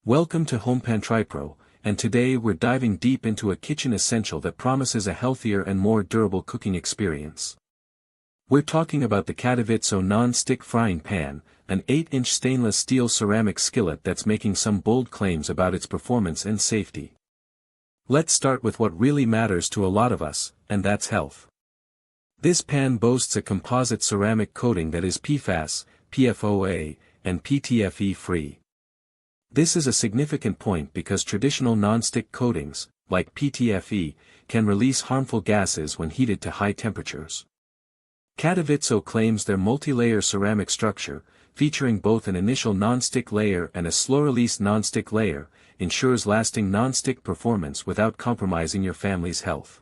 Welcome to HomePantry, and today we're diving deep into a kitchen essential that promises a healthier and more durable cooking experience. We're talking about the CADIVIZZO non-stick frying pan, an 8-inch stainless steel ceramic skillet that's making some bold claims about its performance and safety. Let's start with what really matters to a lot of us, and that's health. This pan boasts a composite ceramic coating that is PFAS, PFOA, and PTFE free. This is a significant point because traditional non-stick coatings, like PTFE, can release harmful gases when heated to high temperatures. CADIVIZZO claims their multi-layer ceramic structure, featuring both an initial non-stick layer and a slow-release non-stick layer, ensures lasting non-stick performance without compromising your family's health.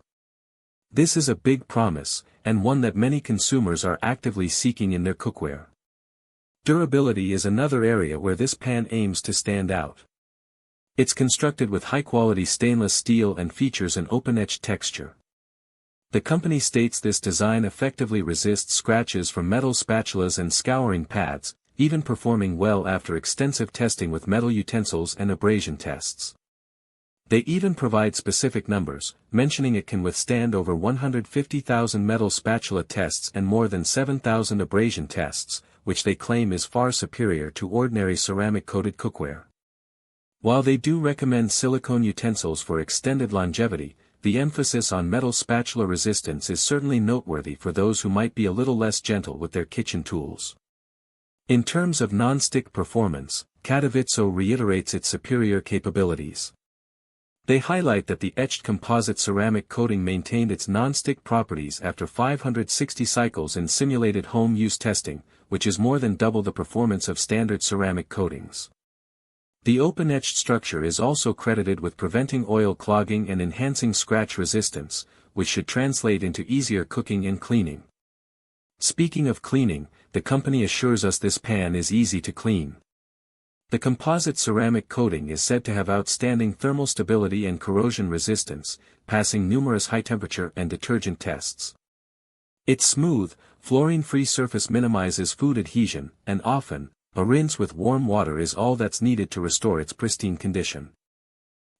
This is a big promise, and one that many consumers are actively seeking in their cookware. Durability is another area where this pan aims to stand out. It's constructed with high-quality stainless steel and features an open-etched texture. The company states this design effectively resists scratches from metal spatulas and scouring pads, even performing well after extensive testing with metal utensils and abrasion tests. They even provide specific numbers, mentioning it can withstand over 150,000 metal spatula tests and more than 7,000 abrasion tests, which they claim is far superior to ordinary ceramic-coated cookware. While they do recommend silicone utensils for extended longevity, the emphasis on metal spatula resistance is certainly noteworthy for those who might be a little less gentle with their kitchen tools. In terms of non-stick performance, CADIVIZZO reiterates its superior capabilities. They highlight that the etched composite ceramic coating maintained its non-stick properties after 560 cycles in simulated home use testing, which is more than double the performance of standard ceramic coatings. The open-etched structure is also credited with preventing oil clogging and enhancing scratch resistance, which should translate into easier cooking and cleaning. Speaking of cleaning, the company assures us this pan is easy to clean. The composite ceramic coating is said to have outstanding thermal stability and corrosion resistance, passing numerous high-temperature and detergent tests. Its smooth, fluorine-free surface minimizes food adhesion, and often, a rinse with warm water is all that's needed to restore its pristine condition.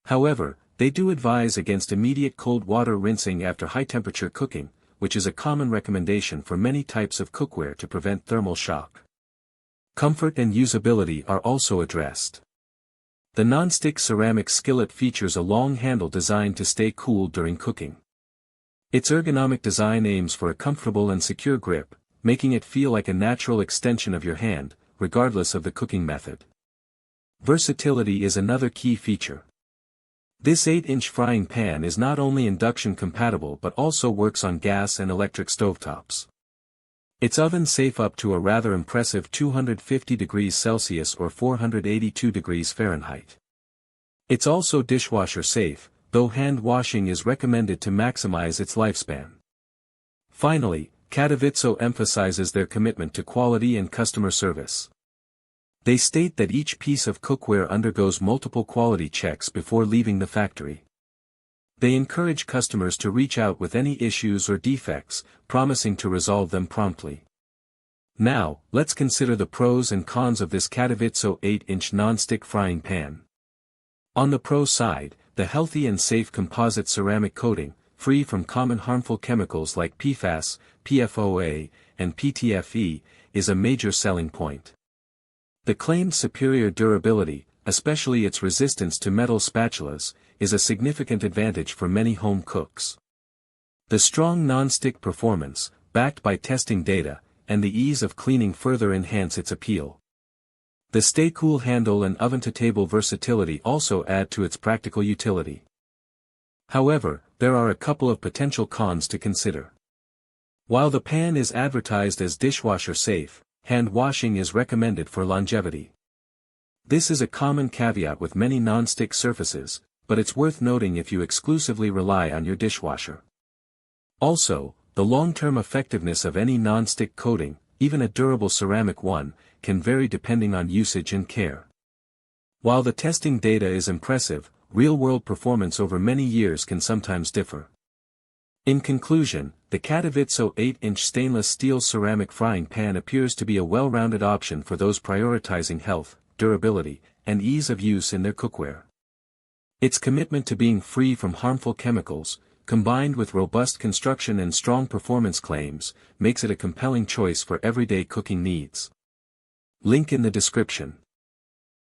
However, they do advise against immediate cold water rinsing after high-temperature cooking, which is a common recommendation for many types of cookware to prevent thermal shock. Comfort and usability are also addressed. The non-stick ceramic skillet features a long handle designed to stay cool during cooking. Its ergonomic design aims for a comfortable and secure grip, making it feel like a natural extension of your hand, regardless of the cooking method. Versatility is another key feature. This 8-inch frying pan is not only induction compatible but also works on gas and electric stovetops. It's oven safe up to a rather impressive 250 degrees Celsius or 482 degrees Fahrenheit. It's also dishwasher safe, though hand washing is recommended to maximize its lifespan. Finally, CADIVIZZO emphasizes their commitment to quality and customer service. They state that each piece of cookware undergoes multiple quality checks before leaving the factory. They encourage customers to reach out with any issues or defects, promising to resolve them promptly. Now, let's consider the pros and cons of this CADIVIZZO 8-inch non-stick frying pan. On the pro side, the healthy and safe composite ceramic coating, free from common harmful chemicals like PFAS, PFOA, and PTFE, is a major selling point. The claimed superior durability, especially its resistance to metal spatulas, is a significant advantage for many home cooks. The strong non-stick performance, backed by testing data, and the ease of cleaning further enhance its appeal. The stay-cool handle and oven-to-table versatility also add to its practical utility. However, there are a couple of potential cons to consider. While the pan is advertised as dishwasher safe, hand washing is recommended for longevity. This is a common caveat with many non-stick surfaces, but it's worth noting if you exclusively rely on your dishwasher. Also, the long-term effectiveness of any non-stick coating, even a durable ceramic one, can vary depending on usage and care. While the testing data is impressive, real-world performance over many years can sometimes differ. In conclusion, the CADIVIZZO 8-inch stainless steel ceramic frying pan appears to be a well-rounded option for those prioritizing health, durability, and ease of use in their cookware. Its commitment to being free from harmful chemicals, combined with robust construction and strong performance claims, makes it a compelling choice for everyday cooking needs. Link in the description.